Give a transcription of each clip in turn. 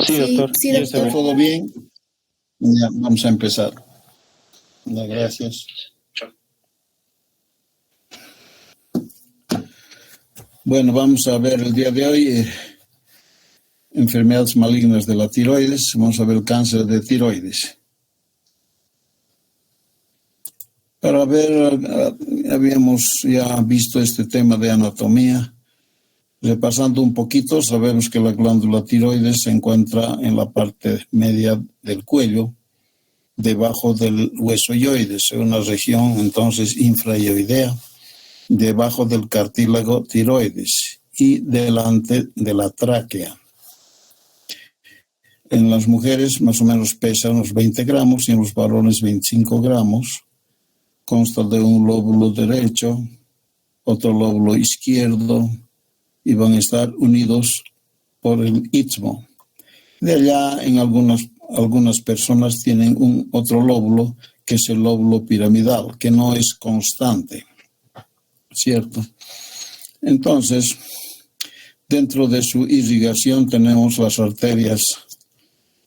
Sí, doctor. Sí, Ya doctor. se ve. ¿Todo bien? Ya, vamos a empezar. Gracias. Bueno, vamos a ver el día de hoy enfermedades malignas de la tiroides. Vamos a ver el cáncer de tiroides. Para ver, habíamos ya visto este tema de anatomía. Repasando un poquito, sabemos que la glándula tiroides se encuentra en la parte media del cuello, debajo del hueso ioides, una región entonces infraioidea, debajo del cartílago tiroides y delante de la tráquea. En las mujeres más o menos pesa unos 20 gramos y en los varones 25 gramos. Consta de un lóbulo derecho, otro lóbulo izquierdo y van a estar unidos por el istmo. De allá en algunas personas tienen un otro lóbulo que es el lóbulo piramidal, que no es constante, ¿cierto? Entonces, dentro de su irrigación tenemos las arterias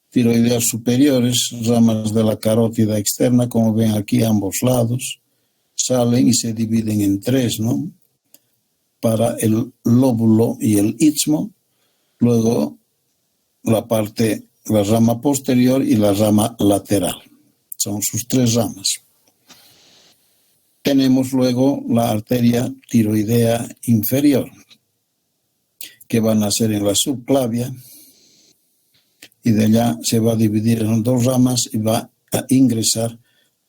tiroideas superiores, ramas de la carótida externa, como ven aquí a ambos lados, salen y se dividen en tres, ¿no? Para el lóbulo y el istmo, luego la rama posterior y la rama lateral. Son sus tres ramas. Tenemos luego la arteria tiroidea inferior, que va a nacer en la subclavia, y de allá se va a dividir en dos ramas y va a ingresar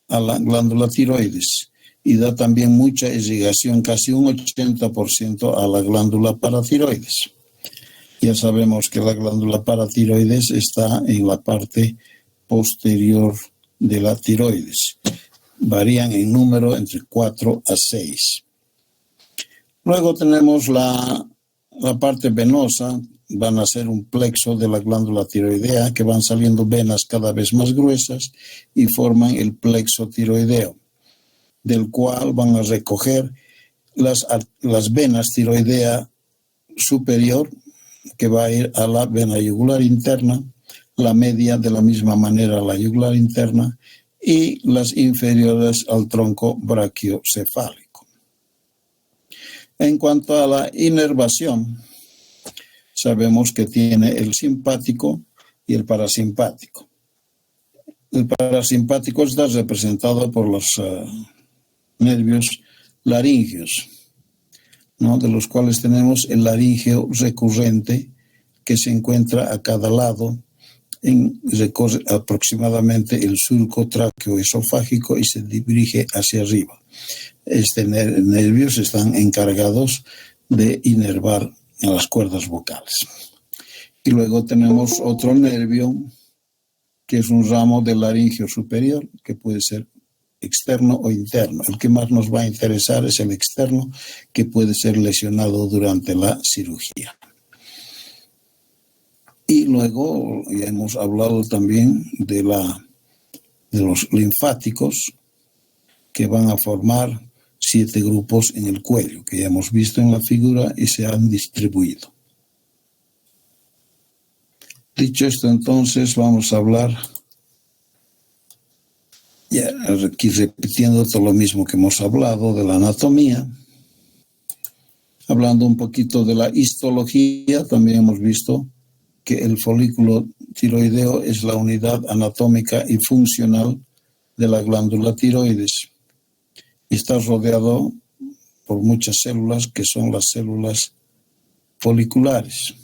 a la glándula tiroides. Y da también mucha irrigación, casi un 80% a la glándula paratiroides. Ya sabemos que la glándula paratiroides está en la parte posterior de la tiroides. Varían en número entre 4 a 6. Luego tenemos la parte venosa. Van a ser un plexo de la glándula tiroidea que van saliendo venas cada vez más gruesas y forman el plexo tiroideo, del cual van a recoger las venas tiroidea superior, que va a ir a la vena yugular interna, la media de la misma manera a la yugular interna y las inferiores al tronco brachiocefálico. En cuanto a la inervación, sabemos que tiene el simpático y el parasimpático. El parasimpático está representado por los nervios laringeos, ¿no? De los cuales tenemos el laringeo recurrente, que se encuentra a cada lado, recorre aproximadamente el surco tráqueo-esofágico y se dirige hacia arriba. Nervios están encargados de inervar en las cuerdas vocales. Y luego tenemos otro nervio, que es un ramo del laringeo superior, que puede ser externo o interno. El que más nos va a interesar es el externo, que puede ser lesionado durante la cirugía. Y luego ya hemos hablado también de los linfáticos, que van a formar 7 grupos en el cuello, que ya hemos visto en la figura y se han distribuido. Dicho esto, entonces vamos a hablar, ya aquí repitiendo todo lo mismo que hemos hablado de la anatomía, hablando un poquito de la histología. También hemos visto que el folículo tiroideo es la unidad anatómica y funcional de la glándula tiroides. Está rodeado por muchas células, que son las células foliculares.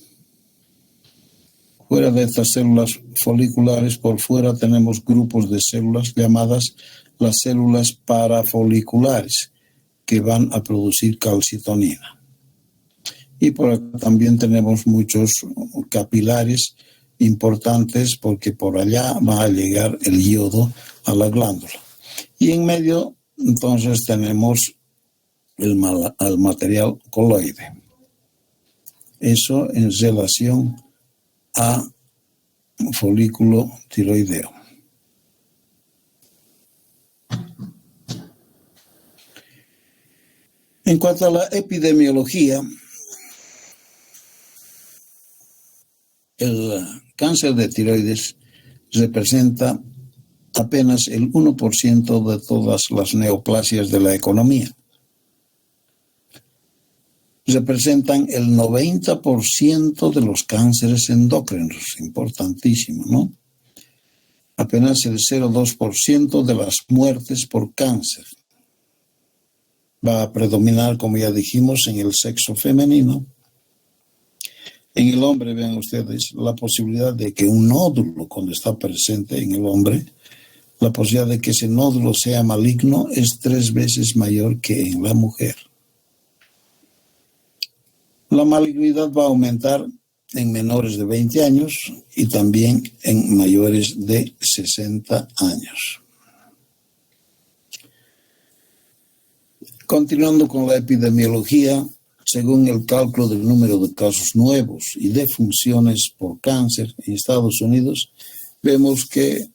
Fuera de estas células foliculares, por fuera tenemos grupos de células llamadas las células parafoliculares, que van a producir calcitonina. Y por acá también tenemos muchos capilares importantes, porque por allá va a llegar el yodo a la glándula. Y en medio, entonces, tenemos el material coloide. Eso en relación a folículo tiroideo. En cuanto a la epidemiología, el Cáncer de tiroides representa apenas el 1% de todas las neoplasias de la economía. Representan el 90% de los cánceres endocrinos, importantísimo, ¿no? Apenas el 0,2% de las muertes por cáncer. Va a predominar, como ya dijimos, en el sexo femenino. En el hombre, vean ustedes, la posibilidad de que un nódulo, cuando está presente en el hombre, la posibilidad de que ese nódulo sea maligno es 3 veces mayor que en la mujer. La malignidad va a aumentar en menores de 20 años y también en mayores de 60 años. Continuando con la epidemiología, según el cálculo del número de casos nuevos y defunciones por cáncer en Estados Unidos, vemos que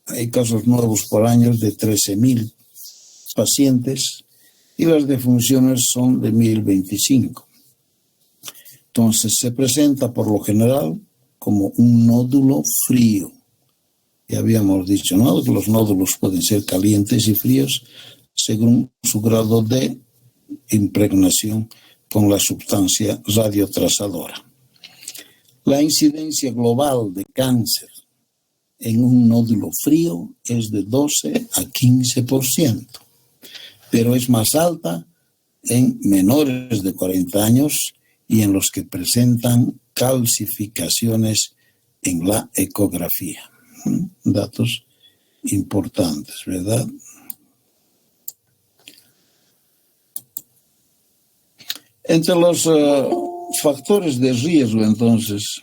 hay casos nuevos por año de 13,000 pacientes y las defunciones son de 1,025. Entonces se presenta por lo general como un nódulo frío. Ya habíamos dicho, ¿no?, que los nódulos pueden ser calientes y fríos según su grado de impregnación con la sustancia radiotrazadora. La incidencia global de cáncer en un nódulo frío es de 12 a 15%, pero es más alta en menores de 40 años y en los que presentan calcificaciones en la ecografía. Datos importantes, ¿verdad? Entre los factores de riesgo, entonces,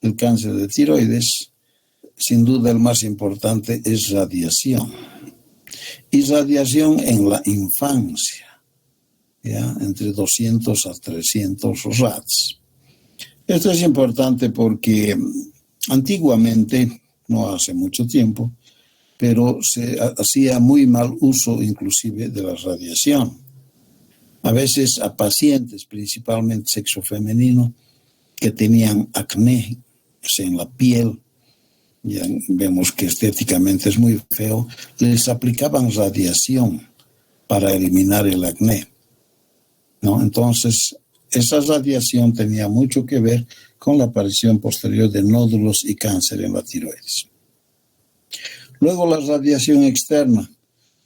del cáncer de tiroides, sin duda el más importante es radiación. Y radiación en la infancia, ¿ya?, entre 200 a 300 rads. Esto es importante porque antiguamente, no hace mucho tiempo, pero se hacía muy mal uso inclusive de la radiación. A veces a pacientes, principalmente sexo femenino, que tenían acné, o sea, en la piel, ya vemos que estéticamente es muy feo, les aplicaban radiación para eliminar el acné, ¿no? Entonces, esa radiación tenía mucho que ver con la aparición posterior de nódulos y cáncer en la tiroides. Luego la radiación externa.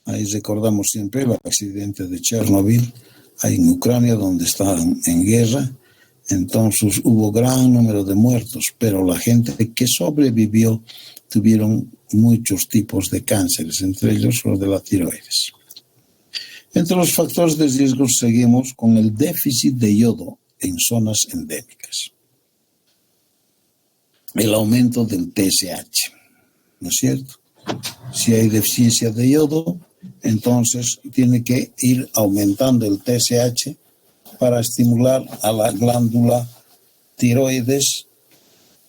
Ahí recordamos siempre el accidente de Chernobyl, ahí en Ucrania, donde estaban en guerra. Entonces hubo gran número de muertos, pero la gente que sobrevivió tuvieron muchos tipos de cánceres, entre ellos los de la tiroides. Entre los factores de riesgo seguimos con el déficit de yodo en zonas endémicas. El aumento del TSH, ¿no es cierto? Si hay deficiencia de yodo, entonces tiene que ir aumentando el TSH para estimular a la glándula tiroides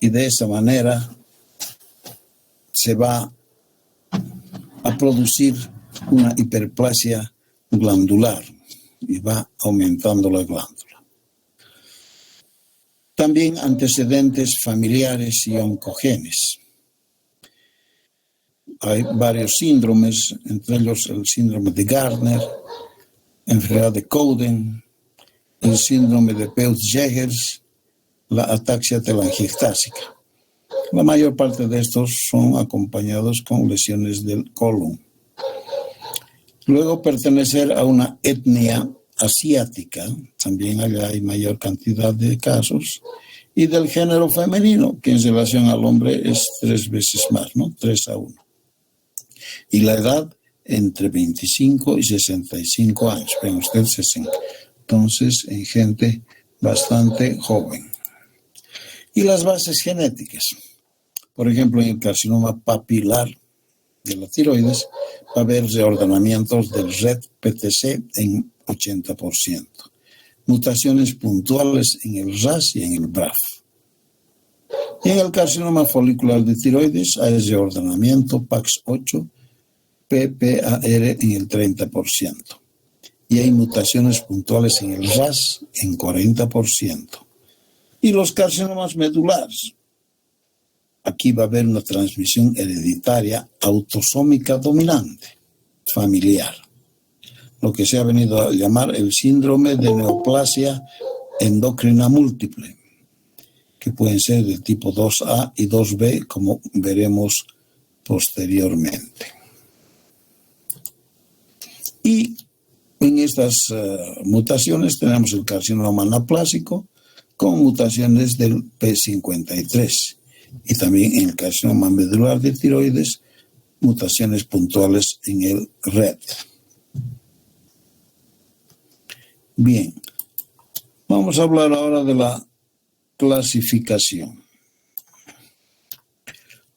y de esa manera se va a producir una hiperplasia glandular y va aumentando la glándula. También antecedentes familiares y oncogenes. Hay varios síndromes, entre ellos el síndrome de Gardner, enfermedad de Cowden, el síndrome de Peutz-Jeghers, la ataxia telangiectásica. La mayor parte de estos son acompañados con lesiones del colon. Luego, pertenecer a una etnia asiática, también allá hay mayor cantidad de casos, y del género femenino, que en relación al hombre es 3 veces más, ¿no? 3-1. Y la edad entre 25 y 65 años. Ven usted, 60. Entonces, en gente bastante joven. Y las bases genéticas. Por ejemplo, en el carcinoma papilar de la tiroides va a haber reordenamientos del RET-PTC en 80%. Mutaciones puntuales en el RAS y en el BRAF. Y en el carcinoma folicular de tiroides hay reordenamiento PAX8, PPAR en el 30%. Y hay mutaciones puntuales en el RAS en 40%. Y los carcinomas medulares, aquí va a haber una transmisión hereditaria autosómica dominante, familiar, lo que se ha venido a llamar el síndrome de neoplasia endocrina múltiple, que pueden ser de tipo 2A y 2B, como veremos posteriormente. Y en estas mutaciones tenemos el carcinoma anaplásico con mutaciones del P53 y también en el carcinoma medular de tiroides, mutaciones puntuales en el RET. Bien, vamos a hablar ahora de la clasificación.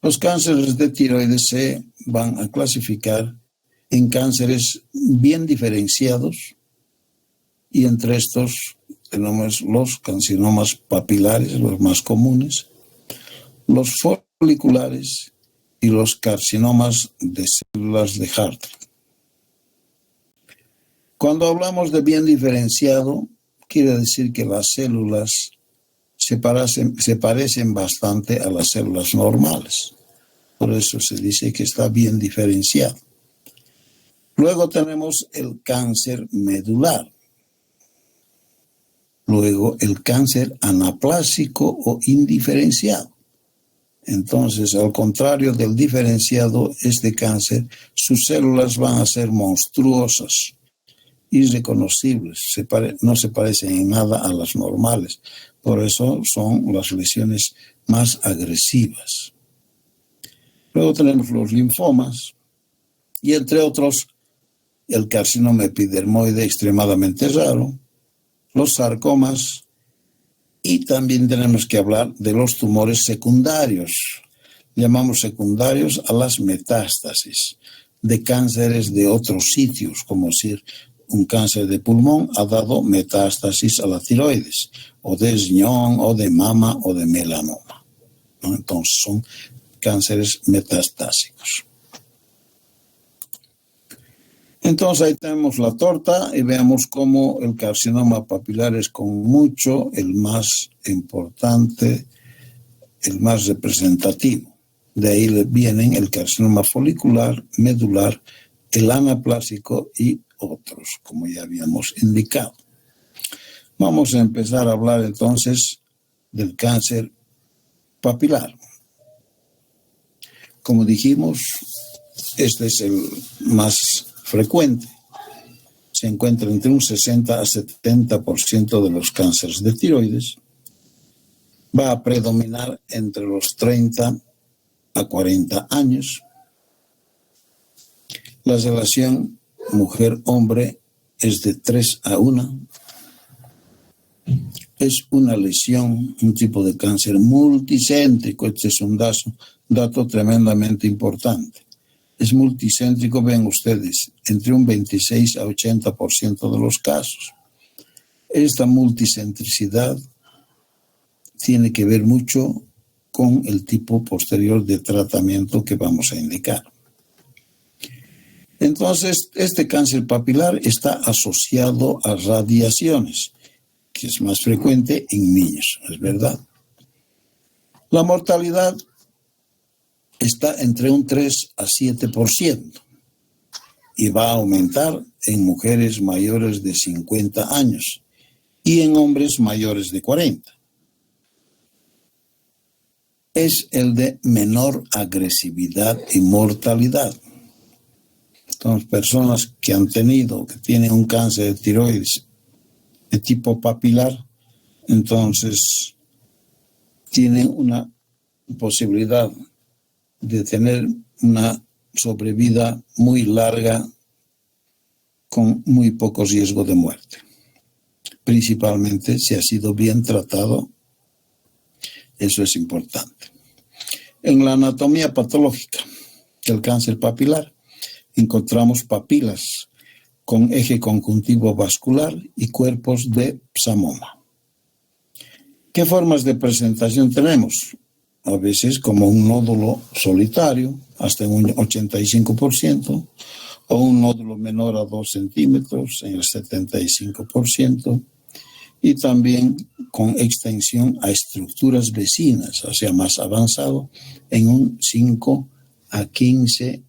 Los cánceres de tiroides se van a clasificar en cánceres bien diferenciados y entre estos tenemos los carcinomas papilares, los más comunes, los foliculares y los carcinomas de células de Hartree. Cuando hablamos de bien diferenciado, quiere decir que las células se parecen bastante a las células normales. Por eso se dice que está bien diferenciado. Luego tenemos el cáncer medular. Luego el cáncer anaplásico o indiferenciado. Entonces, al contrario del diferenciado, este cáncer, sus células van a ser monstruosas, irreconocibles, no se parecen en nada a las normales. Por eso son las lesiones más agresivas. Luego tenemos los linfomas y entre otros el carcinoma epidermoide extremadamente raro, los sarcomas y también tenemos que hablar de los tumores secundarios. Llamamos secundarios a las metástasis de cánceres de otros sitios, como decir un cáncer de pulmón ha dado metástasis a la tiroides, o de riñón, o de mama, o de melanoma, ¿no? Entonces son cánceres metastásicos. Entonces ahí tenemos la torta y veamos cómo el carcinoma papilar es con mucho el más importante, el más representativo. De ahí vienen el carcinoma folicular, medular, el anaplásico y otros, como ya habíamos indicado. Vamos a empezar a hablar entonces del cáncer papilar. Como dijimos, este es el más frecuente. Se encuentra entre un 60 a 70% de los cánceres de tiroides. Va a predominar entre los 30 a 40 años. La relación mujer-hombre es de 3 a 1. Es una lesión, un tipo de cáncer multicéntrico. Este es un dato tremendamente importante. Es multicéntrico, ven ustedes, entre un 26 a 80% de los casos. Esta multicentricidad tiene que ver mucho con el tipo posterior de tratamiento que vamos a indicar. Entonces, este cáncer papilar está asociado a radiaciones, que es más frecuente en niños, es verdad. La mortalidad está entre un 3 a 7% y va a aumentar en mujeres mayores de 50 años y en hombres mayores de 40. Es el de menor agresividad y mortalidad. Entonces, personas que tienen un cáncer de tiroides de tipo papilar, entonces tienen una posibilidad de tener una sobrevida muy larga con muy poco riesgo de muerte. Principalmente si ha sido bien tratado, eso es importante. En la anatomía patológica del cáncer papilar encontramos papilas con eje conjuntivo vascular y cuerpos de psamoma. ¿Qué formas de presentación tenemos? A veces como un nódulo solitario, hasta un 85%, o un nódulo menor a 2 centímetros, en el 75%, y también con extensión a estructuras vecinas, o sea, más avanzado, en un 5 a 15%.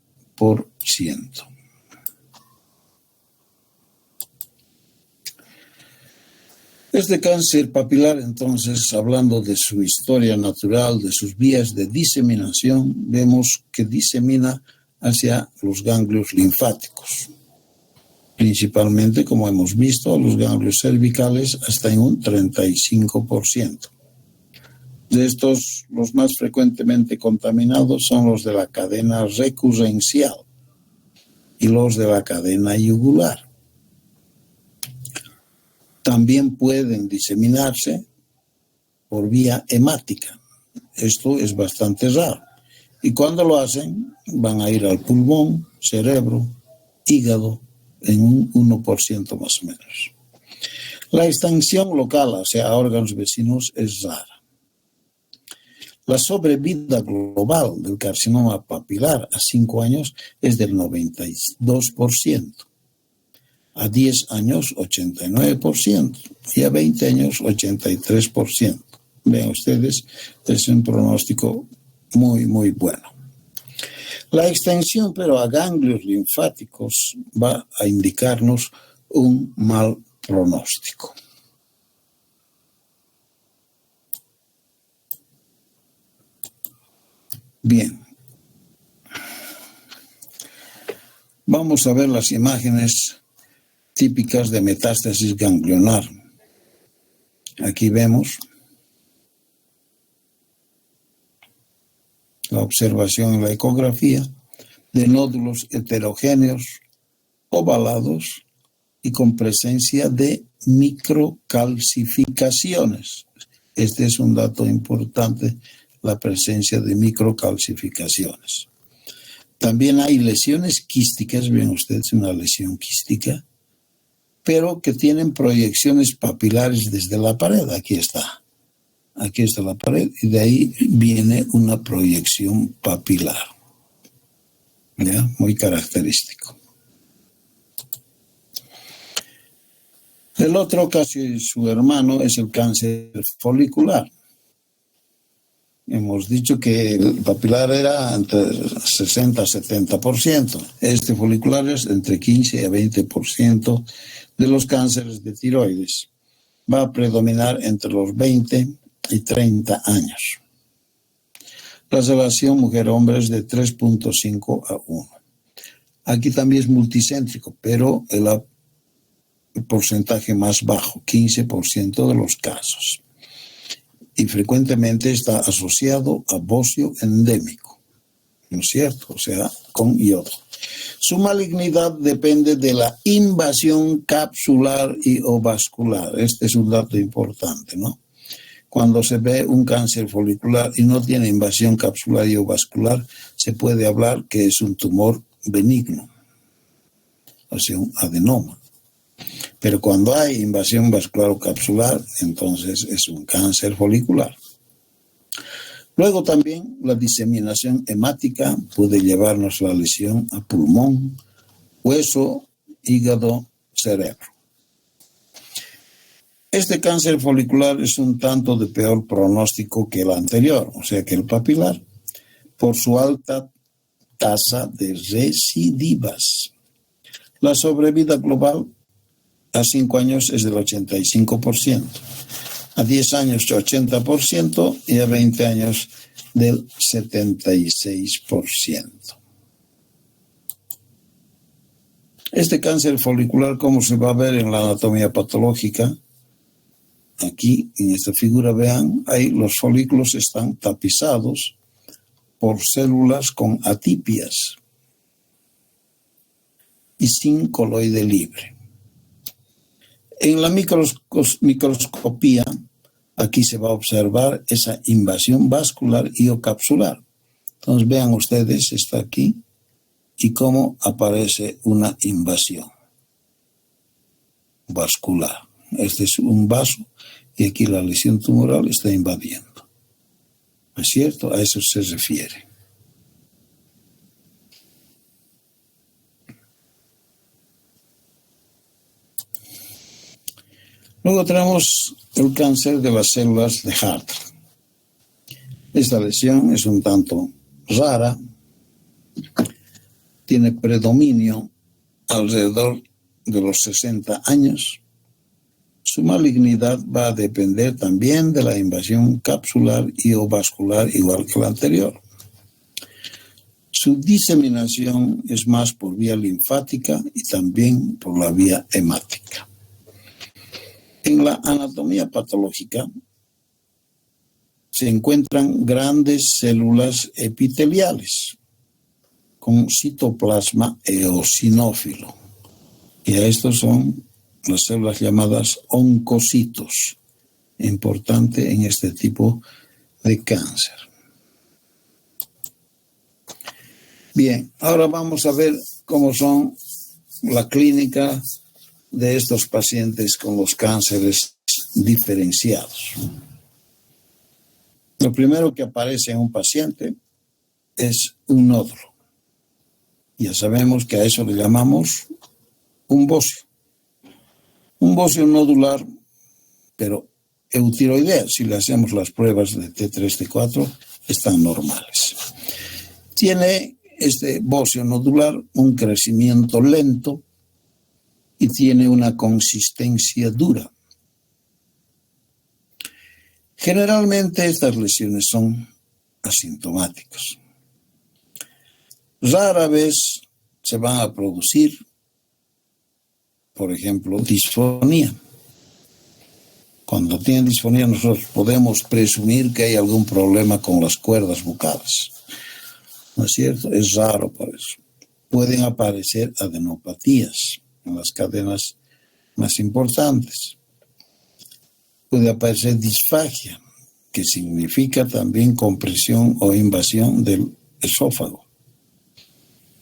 Este cáncer papilar, entonces, hablando de su historia natural, de sus vías de diseminación, vemos que disemina hacia los ganglios linfáticos, principalmente, como hemos visto, a los ganglios cervicales hasta en un 35%. De estos, los más frecuentemente contaminados son los de la cadena recurrencial y los de la cadena yugular. También pueden diseminarse por vía hemática. Esto es bastante raro. Y cuando lo hacen, van a ir al pulmón, cerebro, hígado, en un 1% más o menos. La extensión local, o sea, a órganos vecinos, es rara. La sobrevida global del carcinoma papilar a 5 años es del 92%, a 10 años 89% y a 20 años 83%. Vean ustedes, es un pronóstico muy, muy bueno. La extensión, pero a ganglios linfáticos, va a indicarnos un mal pronóstico. Bien. Vamos a ver las imágenes típicas de metástasis ganglionar. Aquí vemos la observación en la ecografía de nódulos heterogéneos, ovalados y con presencia de microcalcificaciones. Este es un dato importante, la presencia de microcalcificaciones. También hay lesiones quísticas, ven ustedes una lesión quística, pero que tienen proyecciones papilares desde la pared. Aquí está la pared y de ahí viene una proyección papilar, ¿ya? Muy característico. El otro, casi su hermano, es el cáncer folicular. Hemos dicho que el papilar era entre 60 a 70%. Este folicular es entre 15 a 20% de los cánceres de tiroides. Va a predominar entre los 20 y 30 años. La relación mujer-hombre es de 3.5 a 1. Aquí también es multicéntrico, pero el porcentaje más bajo, 15% de los casos. Y frecuentemente está asociado a bocio endémico, ¿no es cierto? O sea, con yodo. Su malignidad depende de la invasión capsular y o vascular. Este es un dato importante, ¿no? Cuando se ve un cáncer folicular y no tiene invasión capsular y o vascular, se puede hablar que es un tumor benigno, o sea, un adenoma. Pero cuando hay invasión vascular o capsular, entonces es un cáncer folicular. Luego también la diseminación hemática puede llevarnos la lesión a pulmón, hueso, hígado, cerebro. Este cáncer folicular es un tanto de peor pronóstico que el anterior, o sea que el papilar, por su alta tasa de recidivas. La sobrevida global a 5 años es del 85%, a 10 años 80% y a 20 años del 76%. Este cáncer folicular, ¿cómo se va a ver en la anatomía patológica? Aquí en esta figura vean, ahí los folículos están tapizados por células con atipias y sin coloide libre. En la microscopía, aquí se va a observar esa invasión vascular y o capsular. Entonces vean ustedes, está aquí, y cómo aparece una invasión vascular. Este es un vaso y aquí la lesión tumoral está invadiendo. ¿No es cierto? A eso se refiere. Luego tenemos el cáncer de las células de Hart. Esta lesión es un tanto rara, tiene predominio alrededor de los 60 años. Su malignidad va a depender también de la invasión capsular y o vascular, igual que la anterior. Su diseminación es más por vía linfática y también por la vía hemática. En la anatomía patológica se encuentran grandes células epiteliales con citoplasma eosinófilo. Y a estos son las células llamadas oncocitos, importante en este tipo de cáncer. Bien, ahora vamos a ver cómo son la clínica de estos pacientes con los cánceres diferenciados. Lo primero que aparece en un paciente es un nódulo. Ya sabemos que a eso le llamamos un bocio. Un bocio nodular, pero eutiroidea. Si le hacemos las pruebas de T3, T4, están normales. Tiene este bocio nodular un crecimiento lento y tiene una consistencia dura. Generalmente estas lesiones son asintomáticas. Rara vez se van a producir, por ejemplo, disfonía. Cuando tienen disfonía nosotros podemos presumir que hay algún problema con las cuerdas vocales. ¿No es cierto? Es raro por eso. Pueden aparecer adenopatías en las cadenas más importantes. Puede aparecer disfagia, que significa también compresión o invasión del esófago.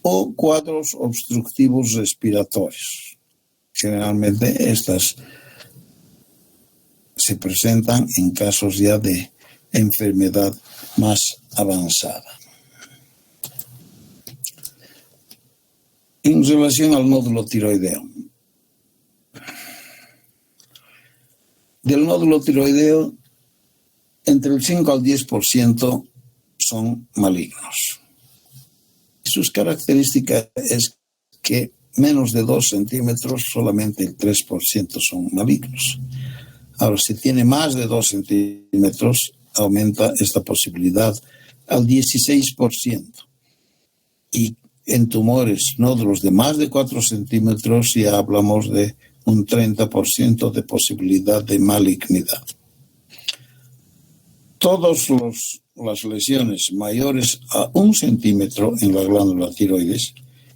O cuadros obstructivos respiratorios. Generalmente estas se presentan en casos ya de enfermedad más avanzada. En relación al nódulo tiroideo. Del nódulo tiroideo, entre el 5 al 10% son malignos. Sus características es que menos de 2 centímetros, solamente el 3% son malignos. Ahora, si tiene más de 2 centímetros, aumenta esta posibilidad al 16%. Y en tumores, nódulos de más de 4 centímetros, ya hablamos de un 30% de posibilidad de malignidad. Todas las lesiones mayores a 1 centímetro en la glándula tiroides,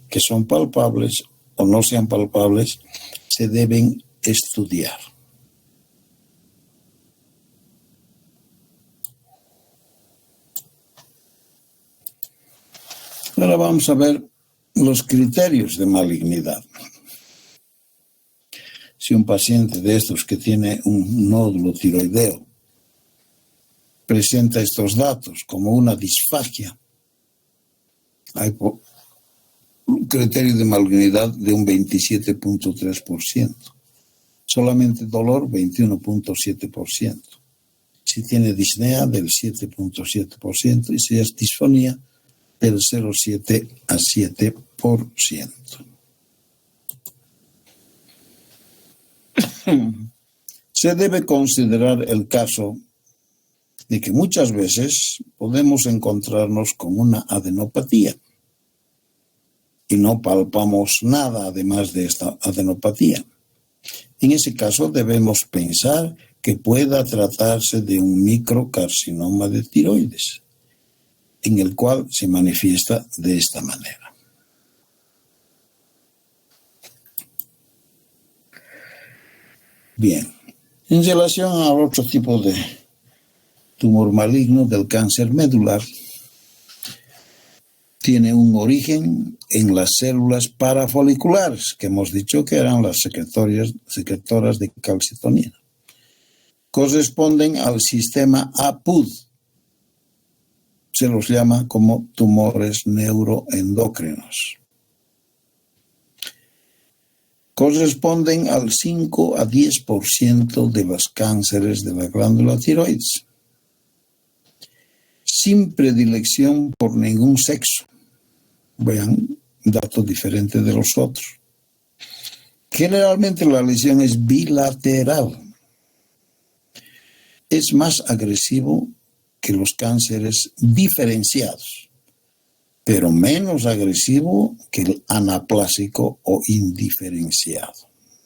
que son palpables o no sean palpables, se deben estudiar. Ahora vamos a ver los criterios de malignidad. Si un paciente de estos que tiene un nódulo tiroideo presenta estos datos como una disfagia, hay un criterio de malignidad de un 27.3%. Solamente dolor, 21.7%. Si tiene disnea, del 7.7%. Y si es disfonía, del 0,7 a 7%. Se debe considerar el caso de que muchas veces podemos encontrarnos con una adenopatía y no palpamos nada además de esta adenopatía. En ese caso debemos pensar que pueda tratarse de un microcarcinoma de tiroides, en el cual se manifiesta de esta manera. Bien, en relación a otro tipo de tumor maligno del cáncer medular, tiene un origen en las células parafoliculares, que hemos dicho que eran las secretoras de calcitonina. Corresponden al sistema APUD. Se los llama como tumores neuroendocrinos. corresponden al 5 a 10% de los cánceres de la glándula tiroides, sin predilección por ningún sexo. Vean, datos diferentes de los otros. Generalmente la lesión es bilateral. Es más agresivo que los cánceres diferenciados, pero menos agresivo que el anaplásico o indiferenciado,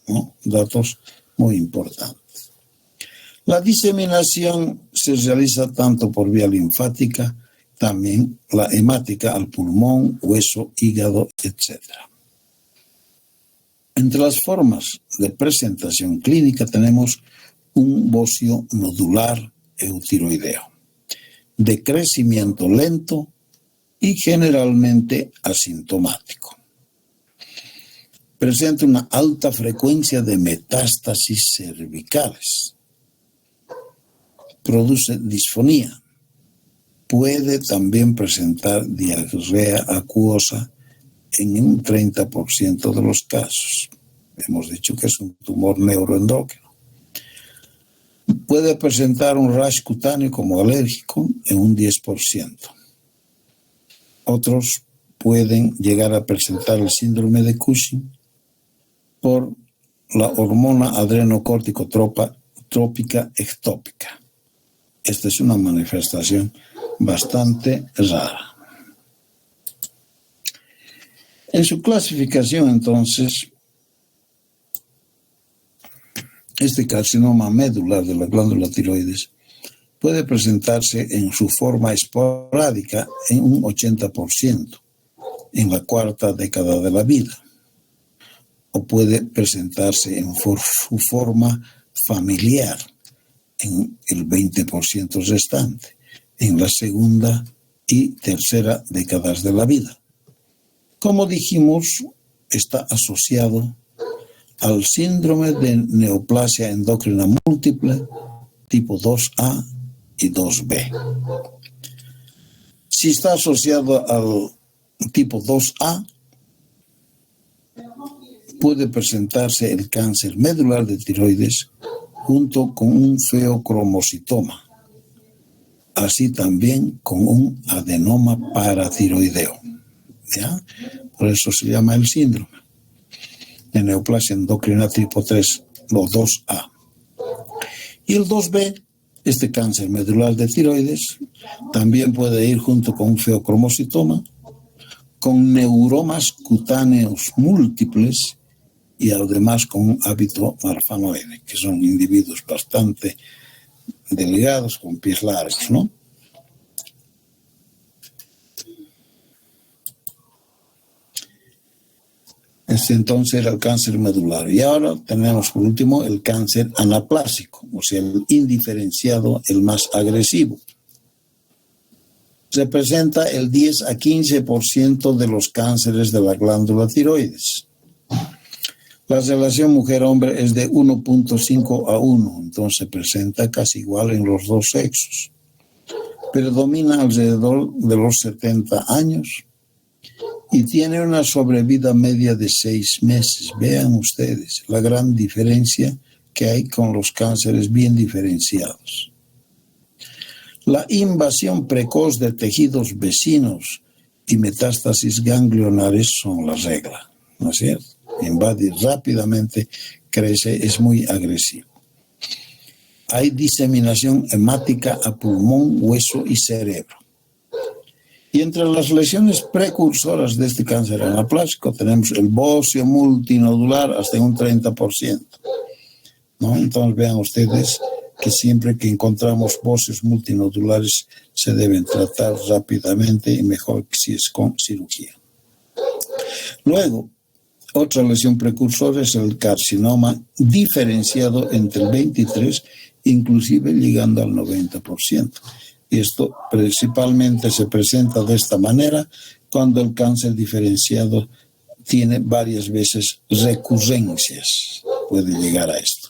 ¿no? Datos muy importantes. La diseminación se realiza tanto por vía linfática, también la hemática al pulmón, hueso, hígado, etc. Entre las formas de presentación clínica tenemos un bocio nodular eutiroideo, de crecimiento lento y generalmente asintomático. Presenta una alta frecuencia de metástasis cervicales. Produce disfonía. Puede también presentar diarrea acuosa en un 30% de los casos. Hemos dicho que es un tumor neuroendocrino. Puede presentar un rash cutáneo como alérgico en un 10%. Otros pueden llegar a presentar el síndrome de Cushing por la hormona adrenocórtico-trópica ectópica. Esta es una manifestación bastante rara. En su clasificación, entonces, este carcinoma medular de la glándula tiroides puede presentarse en su forma esporádica en un 80% en la cuarta década de la vida, o puede presentarse en su forma familiar en el 20% restante, en la segunda y tercera décadas de la vida. Como dijimos, está asociado al síndrome de neoplasia endocrina múltiple tipo 2A y 2B. Si está asociado al tipo 2A, puede presentarse el cáncer medular de tiroides junto con un feocromocitoma, así también con un adenoma paratiroideo. ¿Ya? Por eso se llama el síndrome de neoplasia endocrina tipo 3 o 2A. Y el 2B, este cáncer medular de tiroides, también puede ir junto con un feocromocitoma, con neuromas cutáneos múltiples y además con un hábito marfanoide, que son individuos bastante delgados con pies largos, ¿no? Este entonces era el cáncer medular. Y ahora tenemos por último el cáncer anaplásico, o sea, el indiferenciado, el más agresivo. Representa el 10 a 15% de los cánceres de la glándula tiroides. La relación mujer-hombre es de 1.5 a 1, entonces se presenta casi igual en los dos sexos. Predomina alrededor de los 70 años y tiene una sobrevida media de 6 meses. Vean ustedes la gran diferencia que hay con los cánceres bien diferenciados. La invasión precoz de tejidos vecinos y metástasis ganglionares son la regla, ¿no es cierto? Invade rápidamente, crece, es muy agresivo. Hay diseminación hemática a pulmón, hueso y cerebro. Y entre las lesiones precursoras de este cáncer anaplásico tenemos el bocio multinodular hasta un 30%, ¿no? Entonces vean ustedes que siempre que encontramos bocios multinodulares se deben tratar rápidamente y mejor que si es con cirugía. Luego, otra lesión precursora es el carcinoma diferenciado entre el 23, inclusive llegando al 90%. Y esto principalmente se presenta de esta manera cuando el cáncer diferenciado tiene varias veces recurrencias. Puede llegar a esto.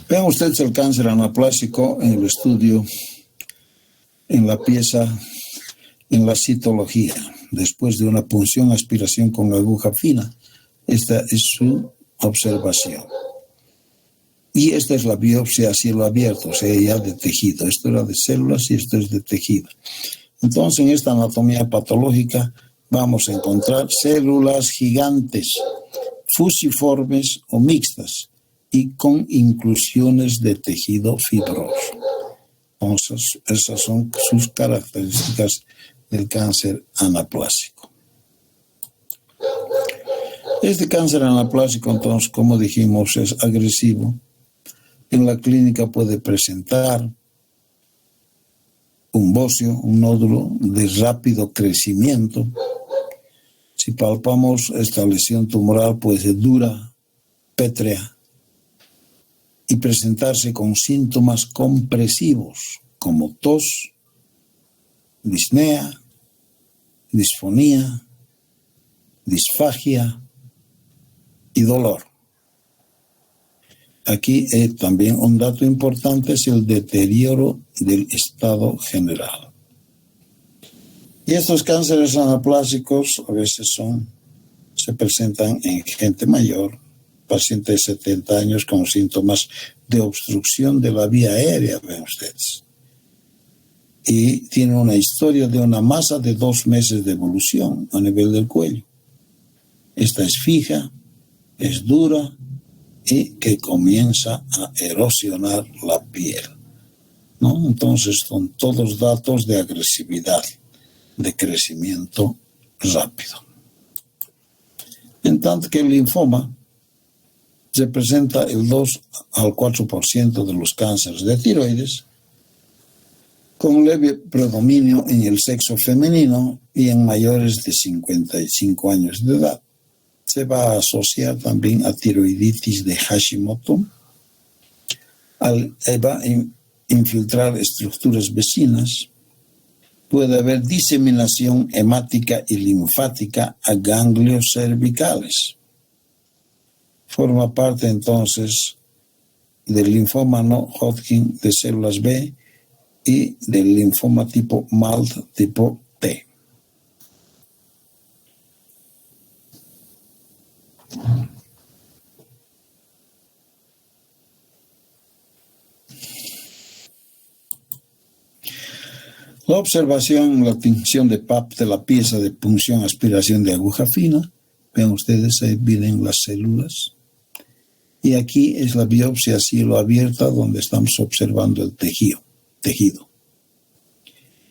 Vean ustedes el cáncer anaplásico en el estudio en la pieza, en la citología, después de una punción, aspiración con aguja fina. Esta es su observación. Y esta es la biopsia a cielo abierto, o sea, ya de tejido. Esto era de células y esto es de tejido. Entonces, en esta anatomía patológica vamos a encontrar células gigantes, fusiformes o mixtas, y con inclusiones de tejido fibroso. Entonces, esas son sus características del cáncer anaplásico. Este cáncer anaplásico, entonces, como dijimos, es agresivo. En la clínica puede presentar un bocio, un nódulo de rápido crecimiento. Si palpamos esta lesión tumoral, puede ser dura, pétrea, y presentarse con síntomas compresivos como tos, disnea, disfonía, disfagia y dolor. Aquí también un dato importante es el deterioro del estado general. Y estos cánceres anaplásicos a veces se presentan en gente mayor, pacientes de 70 años con síntomas de obstrucción de la vía aérea, ven ustedes. Y tiene una historia de una masa de 2 meses de evolución a nivel del cuello. Esta es fija, es dura y que comienza a erosionar la piel, ¿no? Entonces son todos datos de agresividad, de crecimiento rápido. En tanto que el linfoma representa el 2 al 4% de los cánceres de tiroides, con leve predominio en el sexo femenino y en mayores de 55 años de edad. Se va a asociar también a tiroiditis de Hashimoto, va a infiltrar estructuras vecinas. Puede haber diseminación hemática y linfática a ganglios cervicales. Forma parte entonces del linfoma no Hodgkin de células B y del linfoma tipo MALT tipo T. La observación, la tinción de PAP de la pieza de punción, aspiración de aguja fina. Ven ustedes, ahí vienen las células. Y aquí es la biopsia a cielo abierta donde estamos observando el tejido.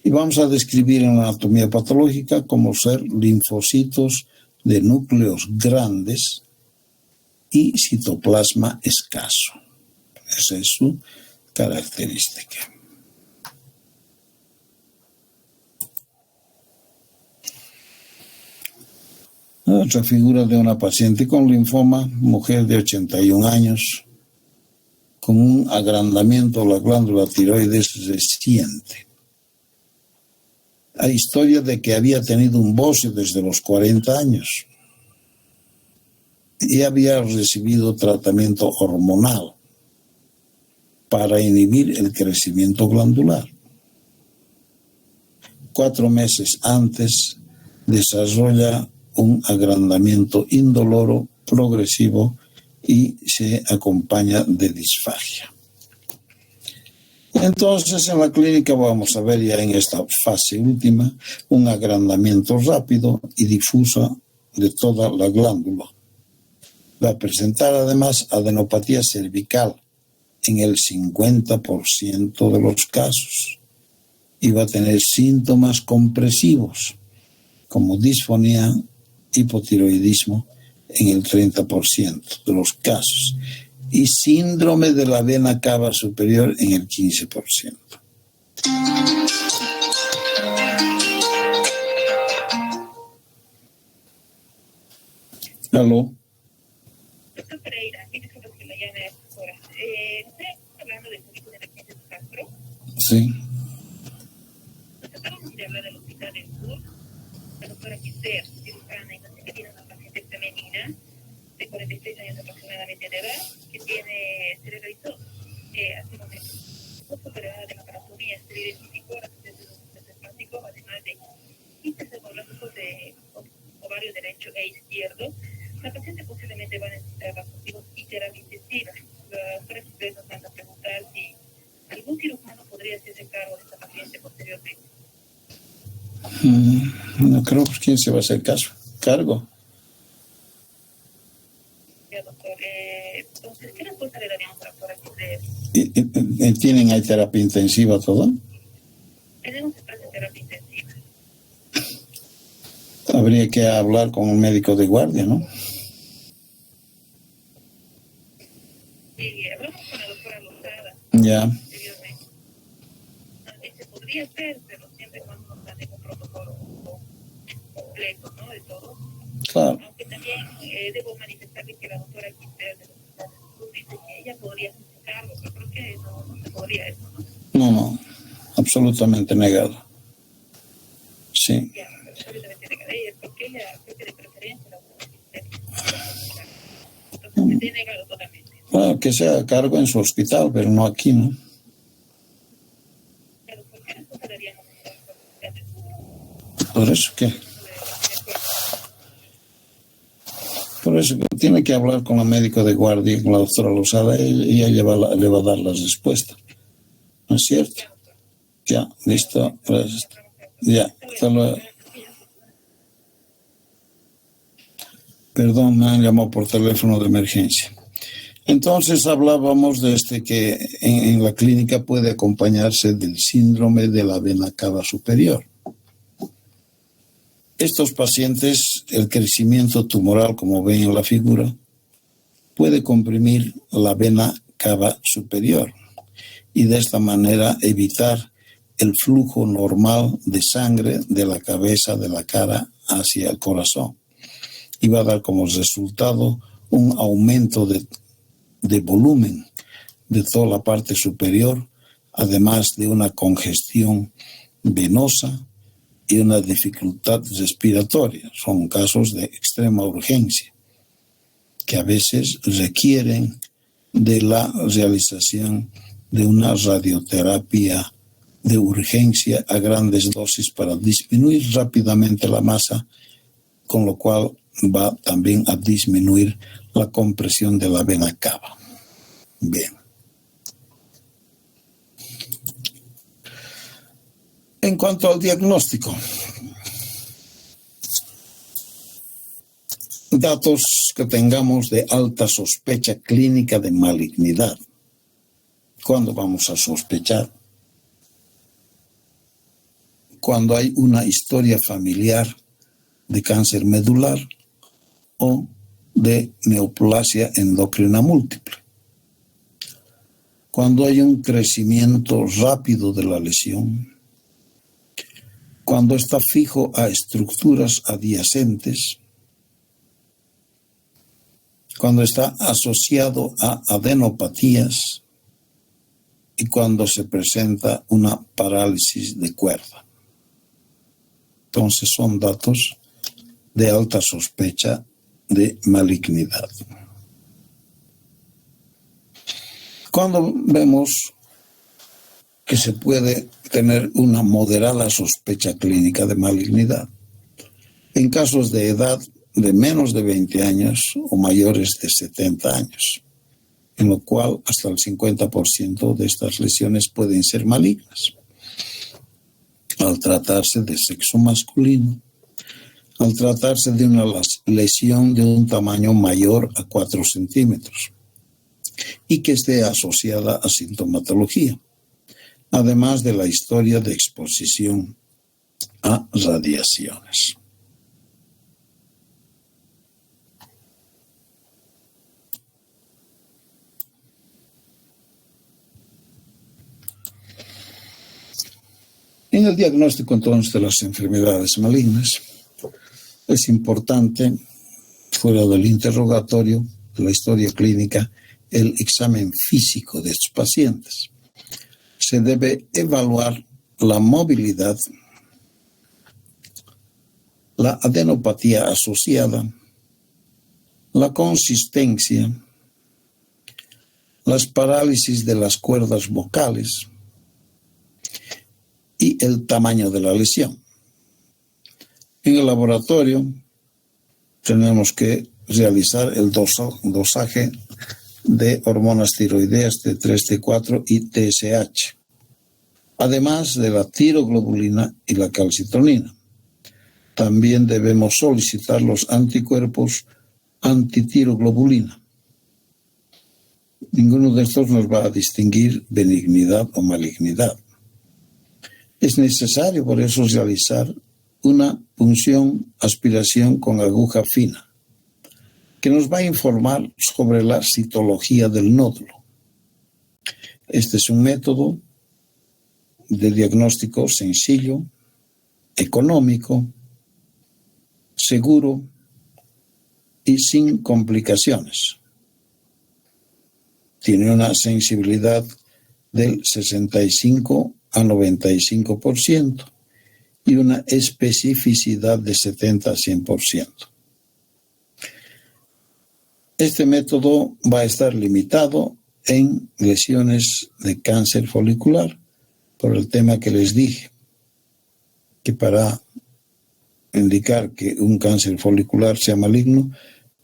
Y vamos a describir en la anatomía patológica como ser linfocitos de núcleos grandes y citoplasma escaso. Esa es su característica. Otra figura de una paciente con linfoma, mujer de 81 años, con un agrandamiento de la glándula tiroides reciente. Hay historia de que había tenido un bocio desde los 40 años y había recibido tratamiento hormonal para inhibir el crecimiento glandular. 4 meses antes desarrolla un agrandamiento indoloro progresivo y se acompaña de disfagia. Entonces, en la clínica vamos a ver ya en esta fase última un agrandamiento rápido y difuso de toda la glándula. Va a presentar además adenopatía cervical en el 50% de los casos y va a tener síntomas compresivos como disfonía, hipotiroidismo en el 30% de los casos y síndrome de la vena cava superior en el 15%. ¿Aló? Doctor Pereira, disculpe que me llame a estas horas. ¿Usted está hablando del público de emergencias Castro? Sí. Nos acabamos de hablar del Hospital del Sur. La doctora Giselle, cirujana, y nos dice que tiene una paciente femenina de 46 años aproximadamente de edad, que se le realizó hace un momento un poco de la laparotomía, se le identificó la presencia de laboratorio derecho e izquierdo, la paciente posiblemente va a necesitar vasoactivos y terapia intensiva. La doctora Quisler nos manda a preguntar si algún cirujano podría hacerse cargo de esta paciente posteriormente. No creo, pues quién se va a hacer cargo. Ya, doctor. Entonces, ¿qué respuesta le daríamos a la doctora Quisler? ¿Tienen ahí terapia intensiva todo? Tenemos espacio de terapia intensiva. Habría que hablar con un médico de guardia, ¿no? Sí, hablamos con la doctora Lozada. Ya. Anteriormente. Se podría hacer, pero siempre cuando nos dan un protocolo completo, ¿no? De todo. Claro. Aunque también debo manifestarle que la doctora Quisler del Hospital de Salud dice que ella podría hacerse cargo, pero creo que no se podría eso, ¿no? No, absolutamente negado. Sí. Ya, absolutamente negada. Porque ella creo que de preferencia la doctora Quisler. Entonces se tiene negado totalmente. Claro, que sea a cargo en su hospital, pero no aquí, ¿no? Claro, ¿por qué respuesta daríamos a la doctora Quisler? Por eso que... Por eso que tiene que hablar con la médico de guardia, con la doctora Lozada, y ella le va a dar las respuestas. ¿No es cierto? Ya, listo. Pues, ya, hasta luego. Perdón, me han llamado por teléfono de emergencia. Entonces hablábamos de que en la clínica puede acompañarse del síndrome de la vena cava superior. Estos pacientes, el crecimiento tumoral, como ven en la figura, puede comprimir la vena cava superior y de esta manera evitar el flujo normal de sangre de la cabeza, de la cara hacia el corazón. Y va a dar como resultado un aumento de volumen de toda la parte superior, además de una congestión venosa y una dificultad respiratoria. Son casos de extrema urgencia que a veces requieren de la realización de una radioterapia de urgencia a grandes dosis para disminuir rápidamente la masa, con lo cual va también a disminuir la compresión de la vena cava. Bien. En cuanto al diagnóstico, datos que tengamos de alta sospecha clínica de malignidad. ¿Cuándo vamos a sospechar? Cuando hay una historia familiar de cáncer medular o de neoplasia endocrina múltiple. Cuando hay un crecimiento rápido de la lesión, cuando está fijo a estructuras adyacentes, cuando está asociado a adenopatías y cuando se presenta una parálisis de cuerda. Entonces son datos de alta sospecha de malignidad. Cuando vemos que se puede tener una moderada sospecha clínica de malignidad, en casos de edad de menos de 20 años o mayores de 70 años, en lo cual hasta el 50% de estas lesiones pueden ser malignas. Al tratarse de sexo masculino, al tratarse de una lesión de un tamaño mayor a 4 centímetros y que esté asociada a sintomatología, además de la historia de exposición a radiaciones. En el diagnóstico entonces de las enfermedades malignas, es importante, fuera del interrogatorio, de la historia clínica, el examen físico de estos pacientes. Se debe evaluar la movilidad, la adenopatía asociada, la consistencia, las parálisis de las cuerdas vocales y el tamaño de la lesión. En el laboratorio tenemos que realizar el dosaje de hormonas tiroideas T3, T4 y TSH, además de la tiroglobulina y la calcitonina. También debemos solicitar los anticuerpos antitiroglobulina. Ninguno de estos nos va a distinguir benignidad o malignidad. Es necesario por eso realizar una punción, aspiración con aguja fina, que nos va a informar sobre la citología del nódulo. Este es un método de diagnóstico sencillo, económico, seguro y sin complicaciones. Tiene una sensibilidad del 65 a 95% y una especificidad de 70 a 100%. Este método va a estar limitado en lesiones de cáncer folicular por el tema que les dije, que para indicar que un cáncer folicular sea maligno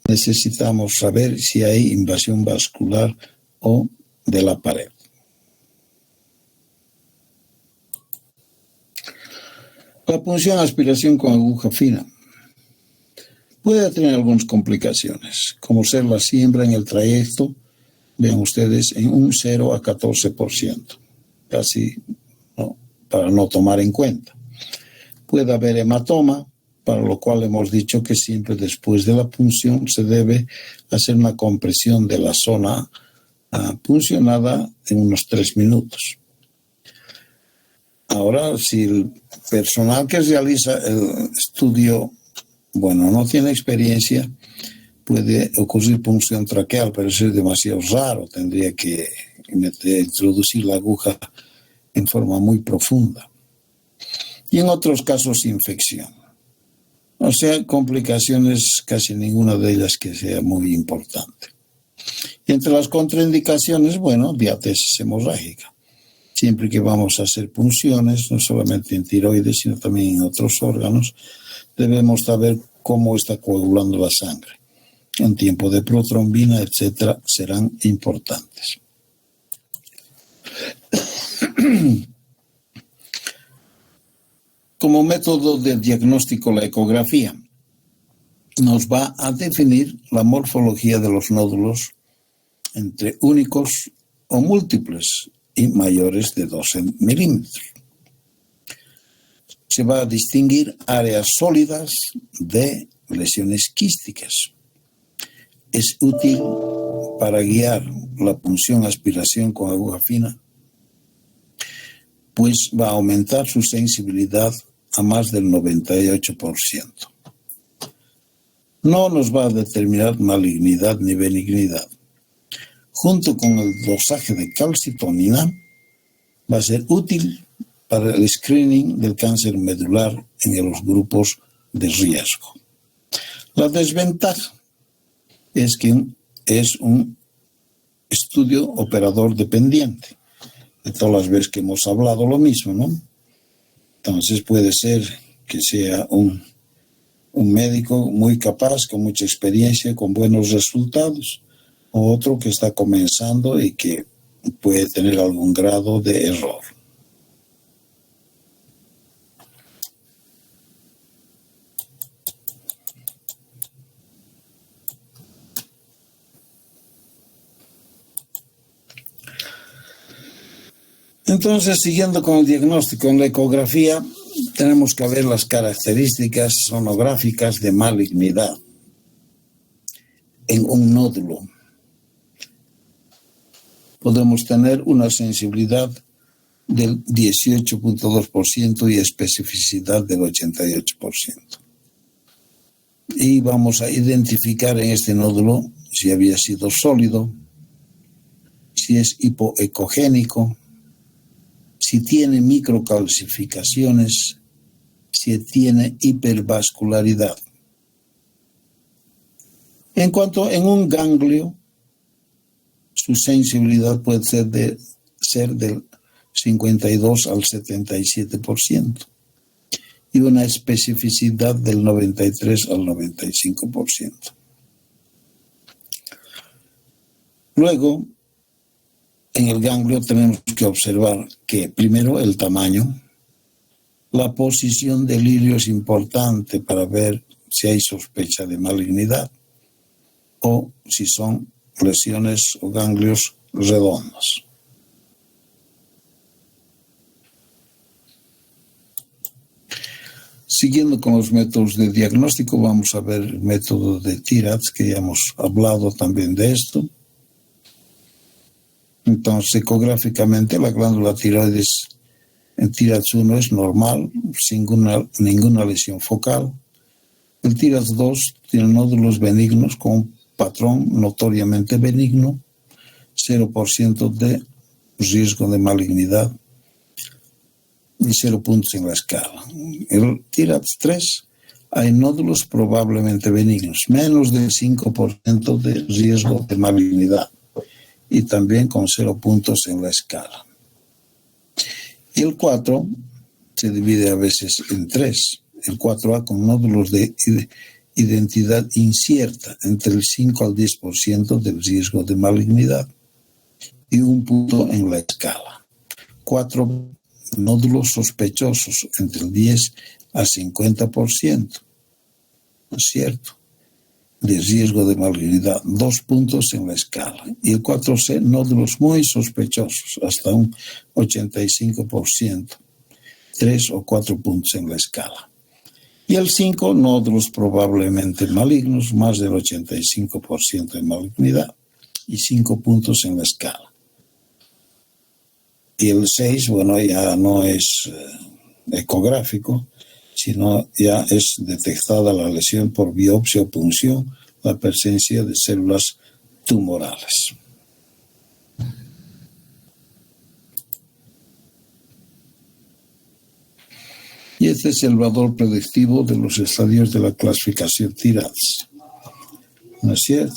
necesitamos saber si hay invasión vascular o de la pared. La punción aspiración con aguja fina puede tener algunas complicaciones, como ser la siembra en el trayecto, vean ustedes, en un 0 a 14%, casi para no tomar en cuenta. Puede haber hematoma, para lo cual hemos dicho que siempre después de la punción se debe hacer una compresión de la zona puncionada en unos 3 minutos. Ahora, si el personal que realiza el estudio, no tiene experiencia, puede ocurrir punción traqueal, pero eso es demasiado raro. Tendría que introducir la aguja en forma muy profunda. Y en otros casos, infección. O sea, complicaciones, casi ninguna de ellas que sea muy importante. Y entre las contraindicaciones, diátesis hemorrágica. Siempre que vamos a hacer punciones, no solamente en tiroides, sino también en otros órganos, debemos saber cómo está coagulando la sangre. Un tiempo de protrombina, etcétera, serán importantes. Como método de diagnóstico, la ecografía nos va a definir la morfología de los nódulos entre únicos o múltiples y mayores de 12 milímetros. Se va a distinguir áreas sólidas de lesiones quísticas. Es útil para guiar la punción aspiración con aguja fina, pues va a aumentar su sensibilidad a más del 98%. No nos va a determinar malignidad ni benignidad. Junto con el dosaje de calcitonina, va a ser útil para el screening del cáncer medular en los grupos de riesgo. La desventaja es que es un estudio operador dependiente. De todas las veces que hemos hablado lo mismo, ¿no? Entonces puede ser que sea un médico muy capaz, con mucha experiencia, con buenos resultados, o otro que está comenzando y que puede tener algún grado de error. Entonces, siguiendo con el diagnóstico en la ecografía, tenemos que ver las características sonográficas de malignidad en un nódulo. Podemos tener una sensibilidad del 18.2% y especificidad del 88%. Y vamos a identificar en este nódulo si había sido sólido, si es hipoecogénico, si tiene microcalcificaciones, si tiene hipervascularidad. En cuanto en un ganglio, su sensibilidad puede ser del 52 al 77%. y una especificidad del 93 al 95%. Luego, en el ganglio tenemos que observar que primero el tamaño, la posición del lirio es importante para ver si hay sospecha de malignidad o si son lesiones o ganglios redondos. Siguiendo con los métodos de diagnóstico, vamos a ver el método de TIRADS, que ya hemos hablado también de esto. Entonces, ecográficamente, la glándula tiroides en TIRADS 1 es normal, sin ninguna lesión focal. El TIRADS 2 tiene nódulos benignos con un patrón notoriamente benigno, 0% de riesgo de malignidad y 0 puntos en la escala. El TIRADS 3 hay nódulos probablemente benignos, menos del 5% de riesgo de malignidad y también con 0 puntos en la escala. Y el 4 se divide a veces en 3. El 4A con nódulos de identidad incierta, entre el 5 al 10% del riesgo de malignidad y 1 punto en la escala. 4 nódulos sospechosos, entre el 10 al 50%, ¿no es cierto?, de riesgo de malignidad, 2 puntos en la escala. Y el 4C, nódulos muy sospechosos, hasta un 85%, 3 o 4 puntos en la escala. Y el 5, nódulos probablemente malignos, más del 85% de malignidad y 5 puntos en la escala. Y el 6, bueno, ya no es ecográfico, sino ya es detectada la lesión por biopsia o punción, la presencia de células tumorales. Y este es el valor predictivo de los estadios de la clasificación TIRADS. ¿No es cierto?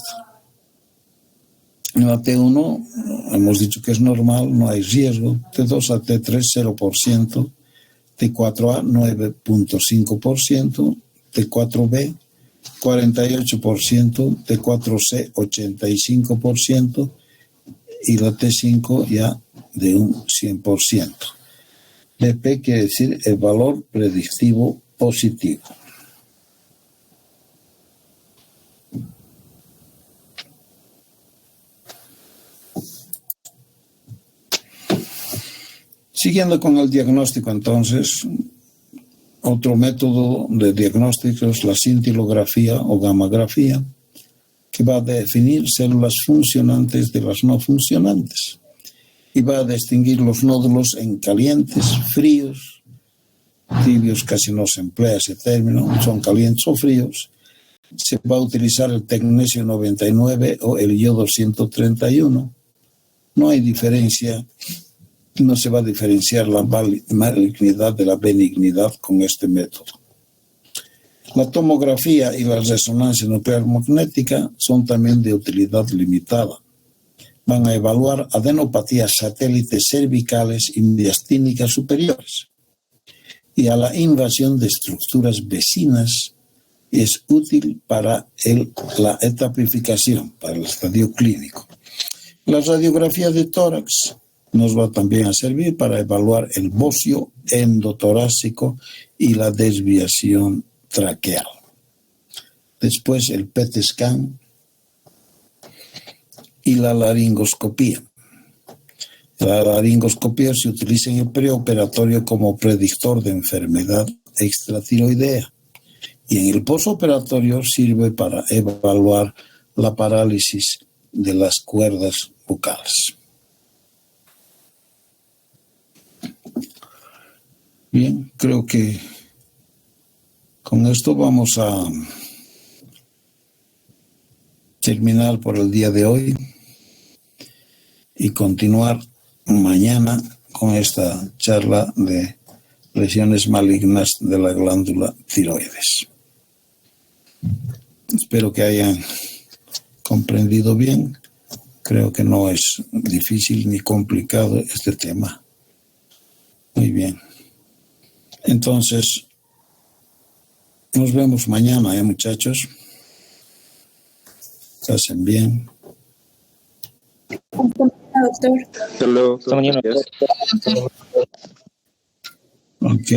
En la T1 hemos dicho que es normal, no hay riesgo. T2 a T3, 0%. T4A, 9.5%. T4B, 48%. T4C, 85%. Y la T5 ya de un 100%. BP quiere decir el valor predictivo positivo. Siguiendo con el diagnóstico, entonces, otro método de diagnóstico es la cintilografía o gammagrafía, que va a definir células funcionantes de las no funcionantes y va a distinguir los nódulos en calientes, fríos, tibios casi no se emplea ese término, son calientes o fríos. Se va a utilizar el tecnesio 99 o el yodo 131. No hay diferencia. No se va a diferenciar la malignidad de la benignidad con este método. La tomografía y la resonancia nuclear magnética son también de utilidad limitada. Van a evaluar adenopatías satélites cervicales y mediastínicas superiores y a la invasión de estructuras vecinas es útil para la etapificación, para el estadio clínico. La radiografía de tórax nos va también a servir para evaluar el bocio endotorácico y la desviación traqueal. Después el PET scan y la laringoscopía. La laringoscopía se utiliza en el preoperatorio como predictor de enfermedad extratiroidea y en el posoperatorio sirve para evaluar la parálisis de las cuerdas vocales. Bien, creo que con esto vamos a terminar por el día de hoy y continuar mañana con esta charla de lesiones malignas de la glándula tiroides. Espero que hayan comprendido bien. Creo que no es difícil ni complicado este tema. Muy bien. Entonces, Nos vemos mañana, muchachos. Pasen bien. Hasta mañana, doctor. Hasta luego. Hasta mañana. Gracias. Ok.